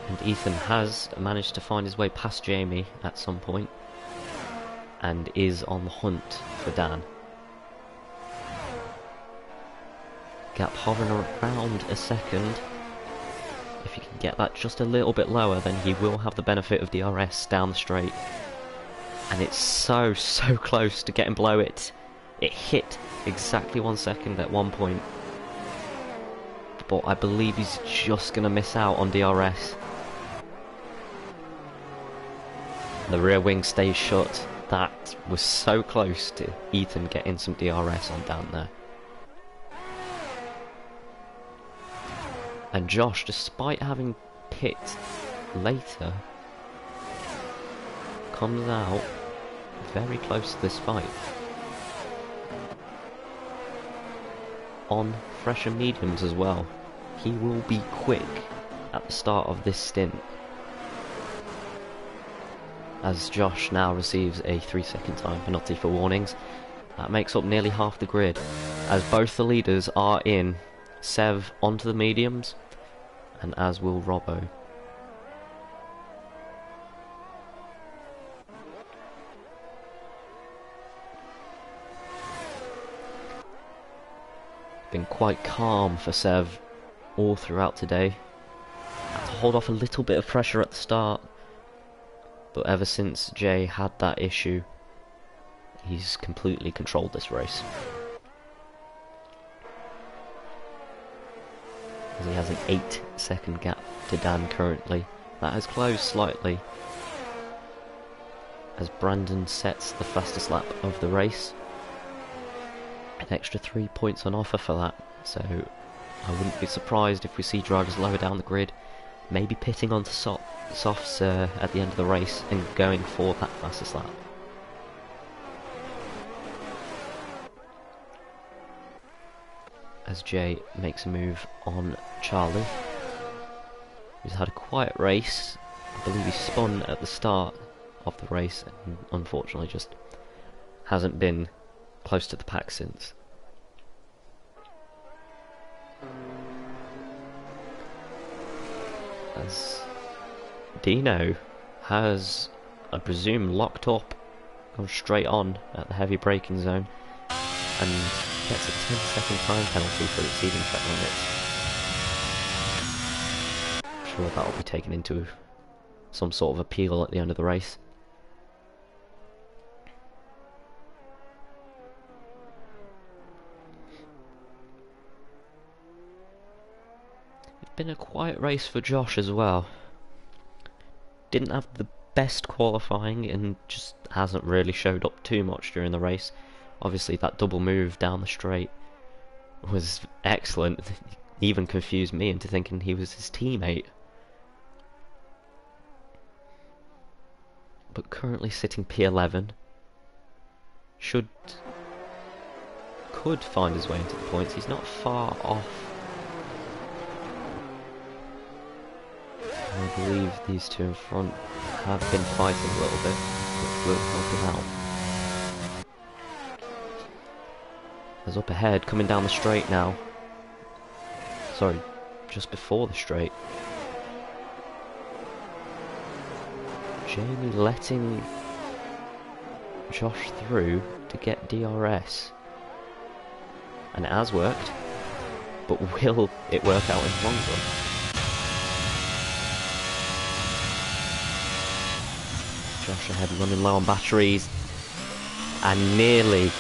And Ethan has managed to find his way past Jamie at some point, and is on the hunt for Dan. Gap hovering around a second. If he can get that just a little bit lower, then he will have the benefit of DRS down the straight. And it's so close to getting below it. It hit exactly 1 second at one point, but I believe he's just going to miss out on DRS. The rear wing stays shut. That was so close to Ethan getting some DRS on down there. And Josh, despite having pit later, comes out very close to this fight. On fresher mediums as well. He will be quick at the start of this stint, as Josh now receives a 3-second time penalty for warnings. That makes up nearly half the grid, as both the leaders are in. Sev onto the mediums, and as will Robbo. Been quite calm for Sev all throughout today. Had to hold off a little bit of pressure at the start, but ever since Jay had that issue, he's completely controlled this race. As he has an 8-second gap to Dan currently. That has closed slightly, as Brandon sets the fastest lap of the race. An extra 3 points on offer for that, so I wouldn't be surprised if we see drivers lower down the grid, maybe pitting onto softs at the end of the race and going for that fastest lap. As Jay makes a move on Charlie, who's had a quiet race. I believe he spun at the start of the race and unfortunately just hasn't been close to the pack since. as Dino has, I presume, locked up, gone straight on at the heavy braking zone, and gets a 10-second time penalty for exceeding track limits. I'm sure that will be taken into some sort of appeal at the end of the race. It's been a quiet race for Josh as well. Didn't have the best qualifying and just hasn't really showed up too much during the race. Obviously that double move down the straight was excellent. It even confused me into thinking he was his teammate. But currently sitting P11. Could find his way into the points. He's not far off. I believe these two in front have been fighting a little bit, which will help him out. As up ahead, coming down the straight now. Sorry, just before the straight. Jamie letting Josh through to get DRS. And it has worked, but will it work out in the long run? Josh ahead, running low on batteries, and nearly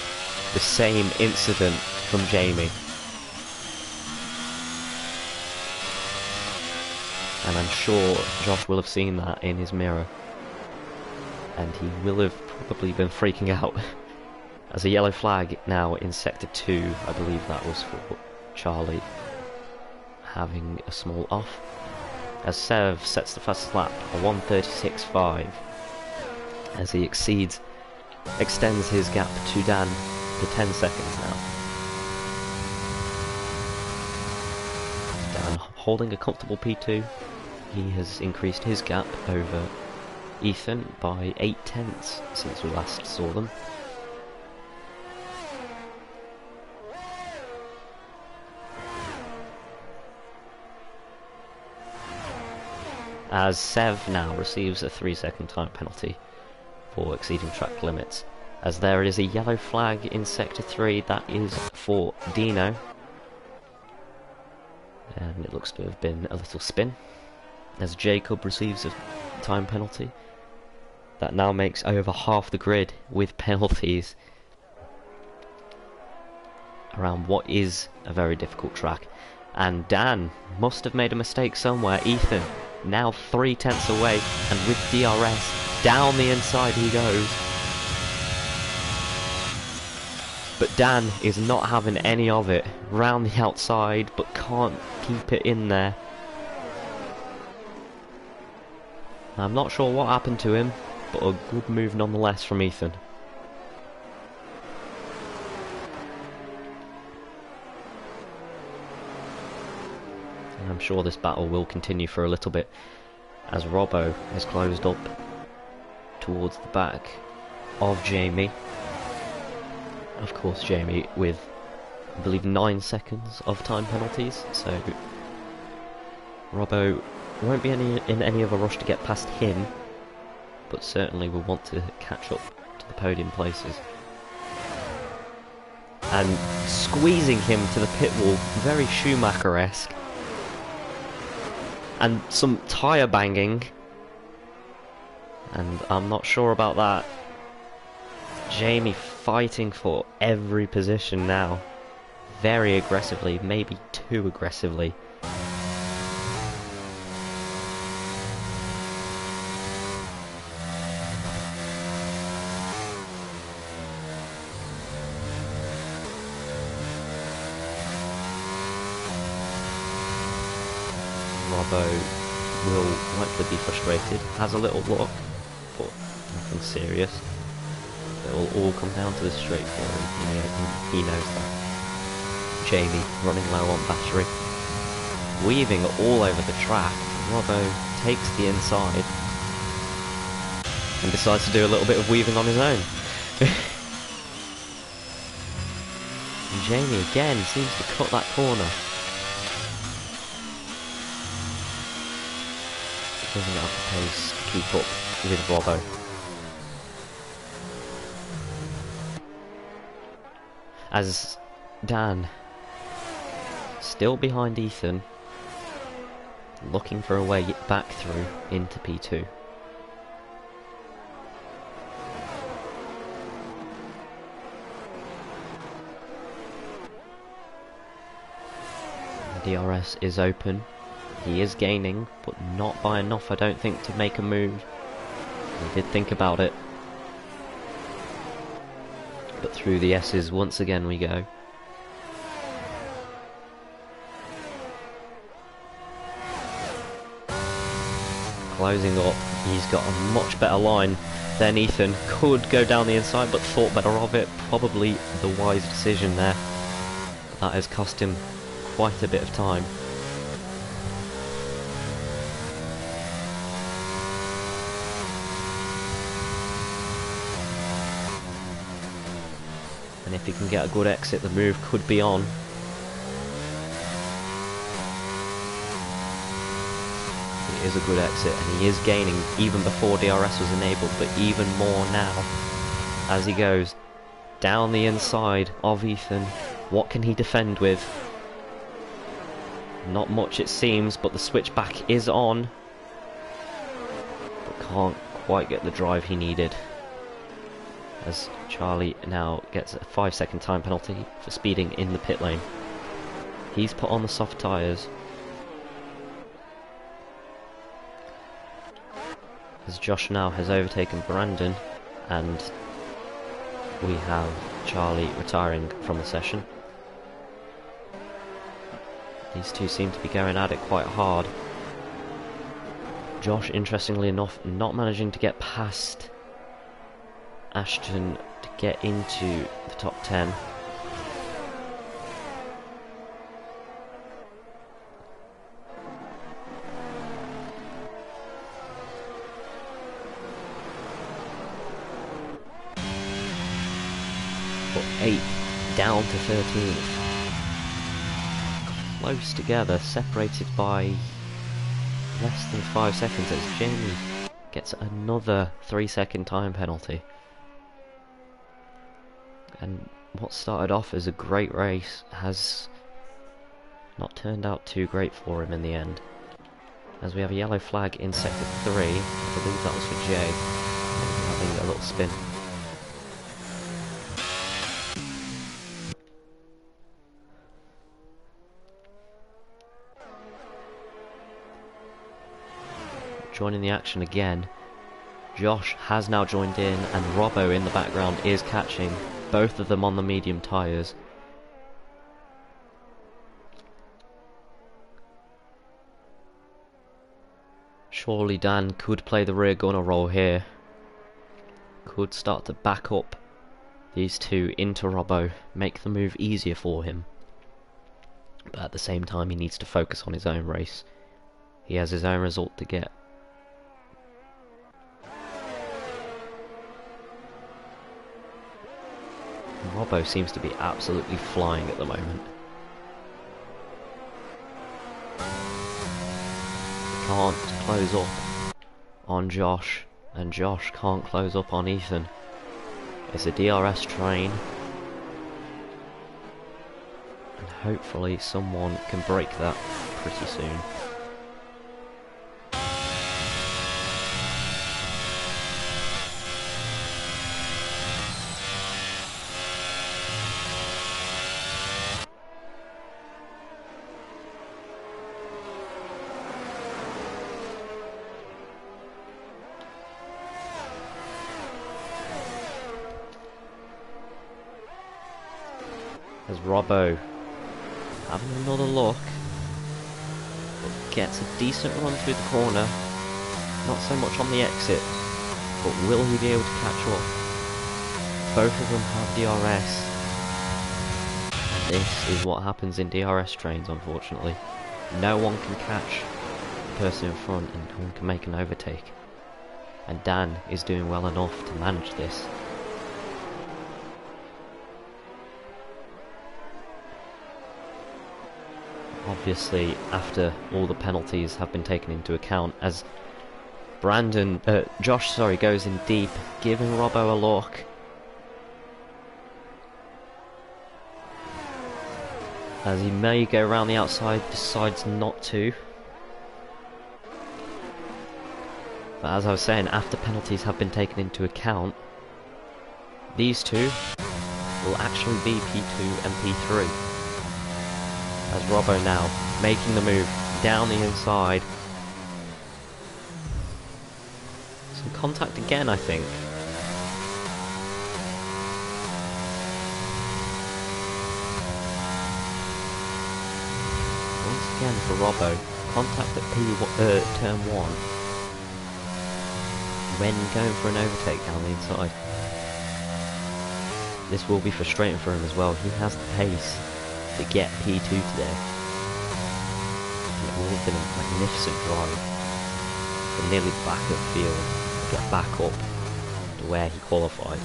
the same incident from Jamie. And I'm sure Josh will have seen that in his mirror, and he will have probably been freaking out. As a yellow flag now in Sector 2, I believe that was for Charlie having a small off. As Sev sets the fastest lap, a 1:36.5, as he extends his gap to Dan to 10 seconds now. Dan holding a comfortable P2. He has increased his gap over Ethan by 0.8 since we last saw them. As Sev now receives a 3-second time penalty for exceeding track limits. As there is a yellow flag in Sector 3, that is for Dino. And it looks to have been a little spin. As Jacob receives a time penalty. That now makes over half the grid with penalties around what is a very difficult track. And Dan must have made a mistake somewhere. Ethan now 0.3 away, and with DRS down the inside he goes. But Dan is not having any of it. Round the outside, but can't keep it in there. I'm not sure what happened to him, but a good move nonetheless from Ethan. And I'm sure this battle will continue for a little bit, as Robbo has closed up towards the back of Jamie. Of course, Jamie with, I believe, 9 seconds of time penalties, so Robbo won't be in any of a rush to get past him, but certainly will want to catch up to the podium places. And squeezing him to the pit wall, very Schumacher-esque. And some tyre banging, and I'm not sure about that. Jamie fighting for every position now, very aggressively, maybe too aggressively. Robbo will likely be frustrated, has a little look, but nothing serious. It will all come down to the straight for him, he knows that. Jamie running low on battery, weaving all over the track. Robbo takes the inside and decides to do a little bit of weaving on his own. And Jamie again seems to cut that corner. doesn't have the pace to keep up with Robbo. As Dan, still behind Ethan, looking for a way back through into P2. The DRS is open. He is gaining, but not by enough, I don't think, to make a move. He did think about it. But through the S's once again we go. Closing up, he's got a much better line than Ethan. Could go down the inside, but thought better of it. Probably the wise decision there. That has cost him quite a bit of time. And if he can get a good exit, the move could be on. It is a good exit, and he is gaining even before DRS was enabled, but even more now as he goes down the inside of Ethan. What can he defend with? Not much it seems, but the switchback is on. But can't quite get the drive he needed. As Charlie now gets a 5-second time penalty for speeding in the pit lane. He's put on the soft tyres. As Josh now has overtaken Brandon, and we have Charlie retiring from the session. These two seem to be going at it quite hard. Josh, interestingly enough, not managing to get past Ashton to get into the top 10. But 8th down to 13th. Close together, separated by less than 5 seconds as Jamie gets another 3-second time penalty. And what started off as a great race has not turned out too great for him in the end. As we have a yellow flag in sector 3, I believe that was for Jay, having a little spin. Joining the action again, Josh has now joined in, and Robbo in the background is catching, both of them on the medium tyres. Surely Dan could play the rear gunner role here. Could start to back up these two into Robbo, make the move easier for him. But at the same time he needs to focus on his own race. He has his own result to get. Robbo seems to be absolutely flying at the moment. Can't close up on Josh, and Josh can't close up on Ethan. It's a DRS train, and hopefully someone can break that pretty soon. As Robbo having another look, but gets a decent run through the corner, not so much on the exit, but will he be able to catch up? Both of them have DRS, and this is what happens in DRS trains, unfortunately. No one can catch the person in front, and no one can make an overtake, and Dan is doing well enough to manage this. Obviously, after all the penalties have been taken into account, as Josh, sorry, goes in deep, giving Robbo a look. As he may go around the outside, decides not to. But as I was saying, after penalties have been taken into account, these two will actually be P2 and P3. As Robbo now making the move down the inside. Some contact again, I think. Once again for Robbo, contact at turn 1 when going for an overtake down the inside. This will be frustrating for him as well. He has the pace to get P2 today. It will have been a magnificent drive from nearly the back of the field to get back up to where he qualified.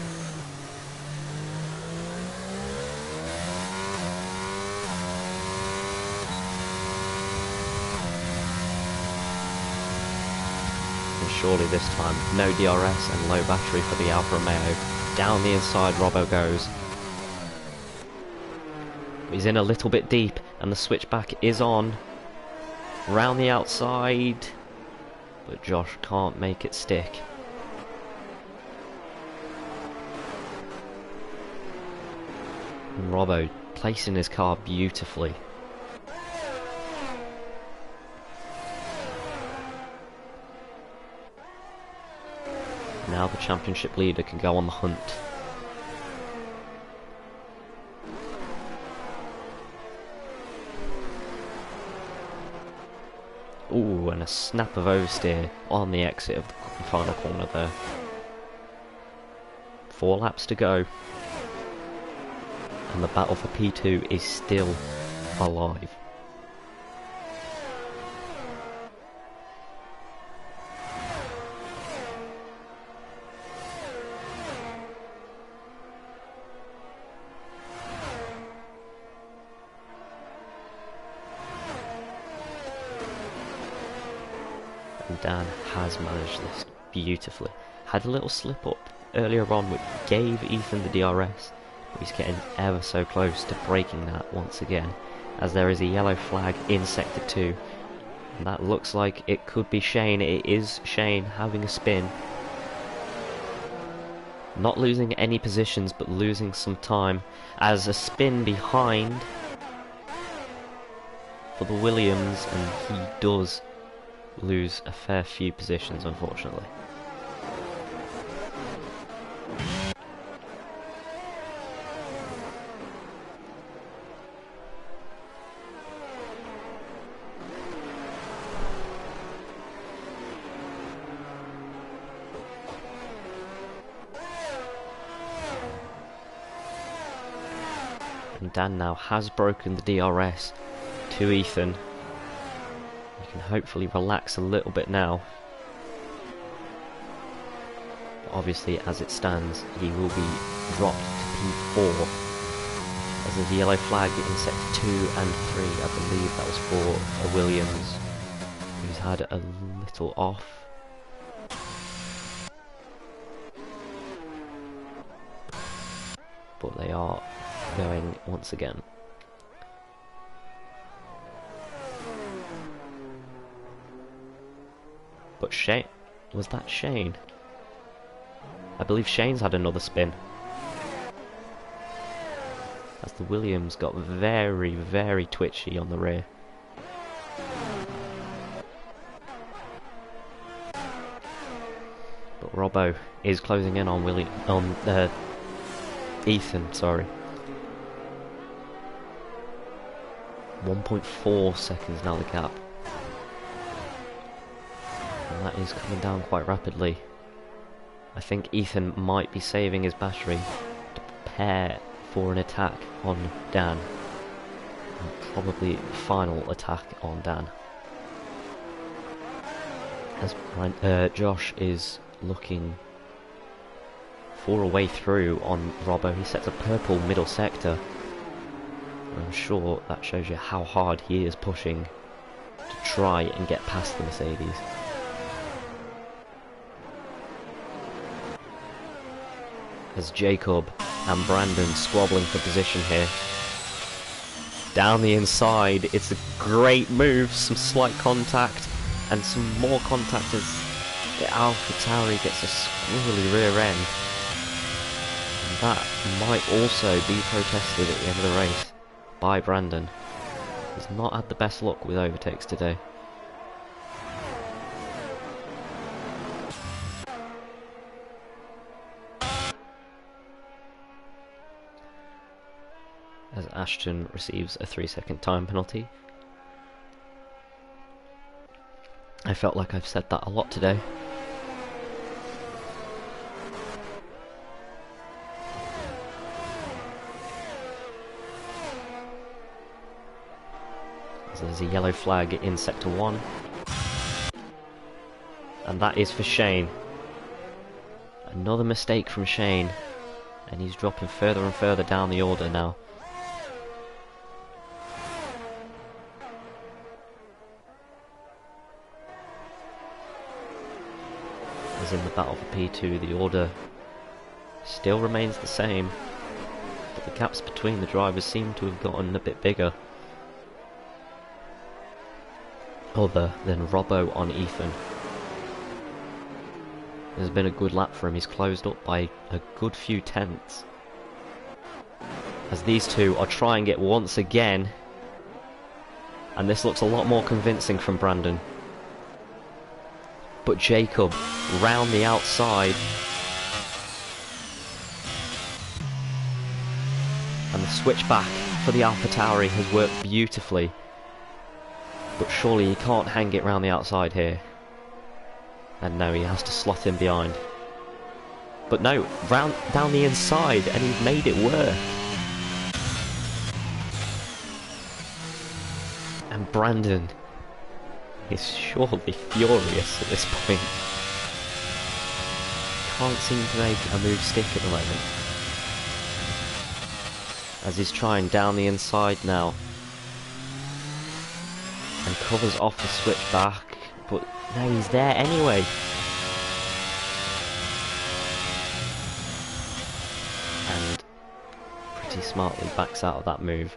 And surely this time, no DRS and low battery for the Alfa Romeo. Down the inside Robbo goes. He's in a little bit deep and the switchback is on. Round the outside. But Josh can't make it stick. And Robbo placing his car beautifully. Now the championship leader can go on the hunt. Ooh, and a snap of oversteer on the exit of the final corner there. 4 laps to go. And the battle for P2 is still alive. And Dan has managed this beautifully. Had a little slip up earlier on which gave Ethan the DRS, but he's getting ever so close to breaking that once again, as there is a yellow flag in sector 2, and that looks like it could be Shane. It is Shane having a spin, not losing any positions but losing some time, as a spin behind for the Williams, and he does lose a fair few positions, unfortunately. And Dan now has broken the DRS to Ethan. Can hopefully relax a little bit now. But obviously, as it stands, he will be dropped to P4, as there's a yellow flag in sector 2 and 3. I believe that was for a Williams, who's had a little off. But they are going once again. But Shane, was that Shane? I believe Shane's had another spin. As the Williams got very, very twitchy on the rear. But Robbo is closing in on Ethan, sorry. 1.4 seconds now the gap. And that is coming down quite rapidly. I think Ethan might be saving his battery to prepare for an attack on Dan. And probably final attack on Dan. As Josh is looking for a way through on Robbo, he sets a purple middle sector. I'm sure that shows you how hard he is pushing to try and get past the Mercedes. as Jacob and Brandon squabbling for position here. Down the inside, it's a great move, some slight contact and some more contact as the AlphaTauri gets a squirrely rear end. And that might also be protested at the end of the race by Brandon. He's not had the best luck with overtakes today. As Ashton receives a 3-second time penalty. I felt like I've said that a lot today. So there's a yellow flag in Sector 1. And that is for Shane. Another mistake from Shane. And he's dropping further and further down the order now. As in the battle for P2, the order still remains the same, but the gaps between the drivers seem to have gotten a bit bigger. Other than Robbo on Ethan. There's been a good lap for him, he's closed up by a good few tenths. As these two are trying it once again, and this looks a lot more convincing from Brandon. But Jacob, round the outside. And the switchback for the AlphaTauri has worked beautifully. But surely he can't hang it round the outside here. And no, he has to slot in behind. But no, round down the inside, and he's made it work. And Brandon is surely furious at this point. Can't seem to make a move stick at the moment. As he's trying down the inside now. And covers off the switchback, but no, he's there anyway. And pretty smartly backs out of that move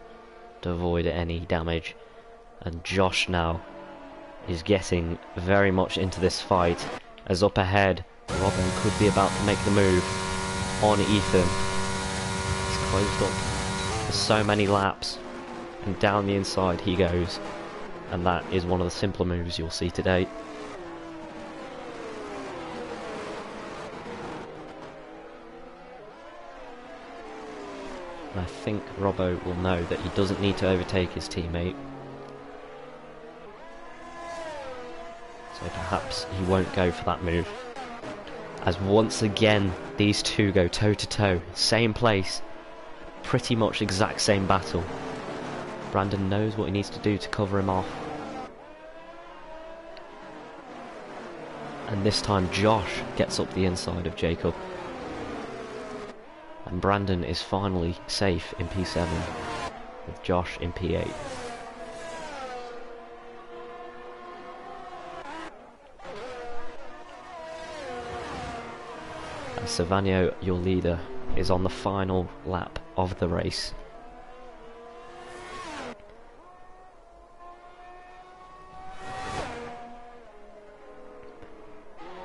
to avoid any damage. And Josh now is getting very much into this fight, as up ahead Robin could be about to make the move on Ethan. He's closed up for so many laps, and down the inside he goes, and that is one of the simpler moves you'll see today. And I think Robbo will know that he doesn't need to overtake his teammate. So perhaps he won't go for that move. As once again these two go toe to toe, same place, pretty much exact same battle. Brandon knows what he needs to do to cover him off. And this time Josh gets up the inside of Jacob. And Brandon is finally safe in P7, with Josh in P8. Savagno, your leader, is on the final lap of the race.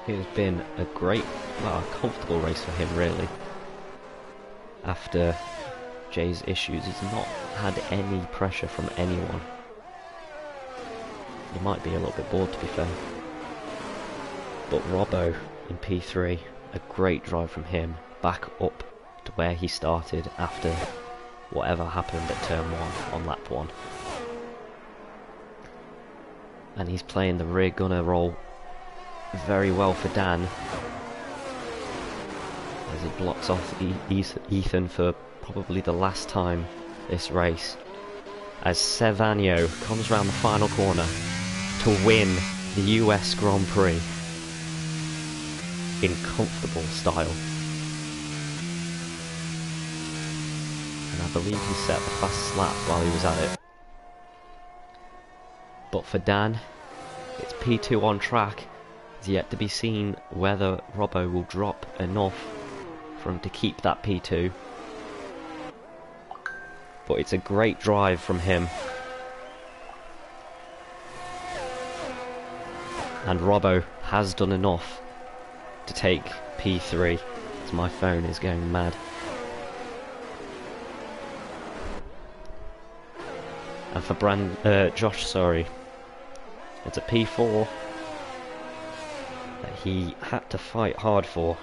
It has been a great, well, a comfortable race for him really. After Jay's issues, he's not had any pressure from anyone. He might be a little bit bored, to be fair. But Robbo in P3, a great drive from him, back up to where he started after whatever happened at turn 1 on lap 1. And he's playing the rear gunner role very well for Dan, as he blocks off Ethan for probably the last time this race, as Savagno comes around the final corner to win the US Grand Prix in comfortable style. And I believe he set the fastest lap while he was at it. But for Dan, it's P2 on track. It's yet to be seen whether Robbo will drop enough for him to keep that P2. But it's a great drive from him. And Robbo has done enough to take P3. As my phone is going mad. And for Josh, sorry, it's a P4 that he had to fight hard for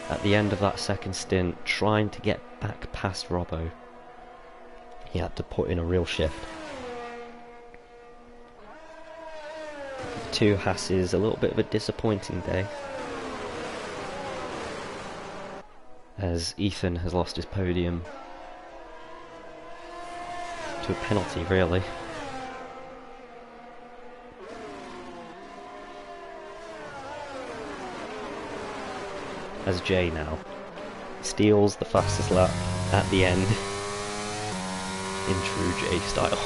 at the end of that second stint, trying to get back past Robbo. He had to put in a real shift. Two Hasses, a little bit of a disappointing day, as Ethan has lost his podium to a penalty, really. As Jay now steals the fastest lap at the end in true Jay style.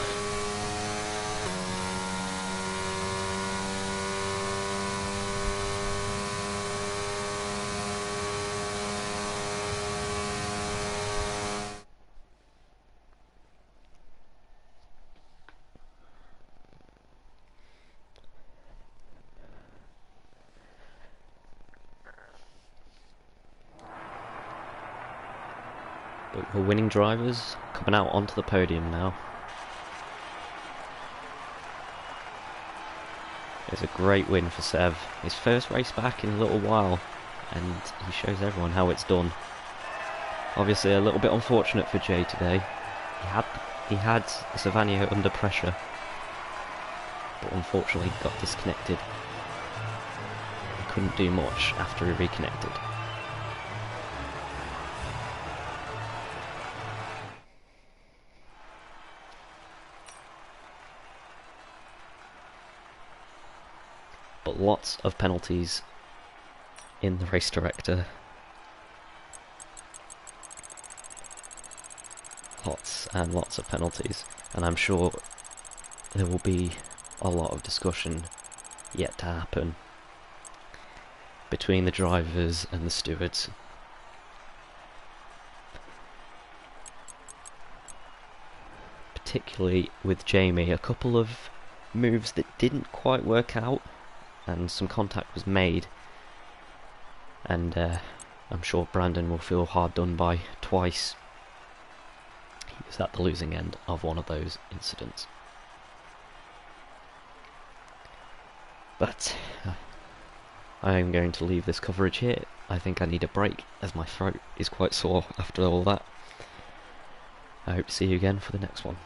But the winning drivers coming out onto the podium now. It's a great win for Sev. His first race back in a little while, and he shows everyone how it's done. Obviously a little bit unfortunate for Jay today. He had Savannah under pressure, but unfortunately got disconnected. He couldn't do much after he reconnected. But lots of penalties in the race director. Lots and lots of penalties, and I'm sure there will be a lot of discussion yet to happen between the drivers and the stewards. Particularly with Jamie, a couple of moves that didn't quite work out, and some contact was made, and I'm sure Brandon will feel hard done by twice. He was at the losing end of one of those incidents. But I am going to leave this coverage here. I think I need a break, as my throat is quite sore after all that. I hope to see you again for the next one.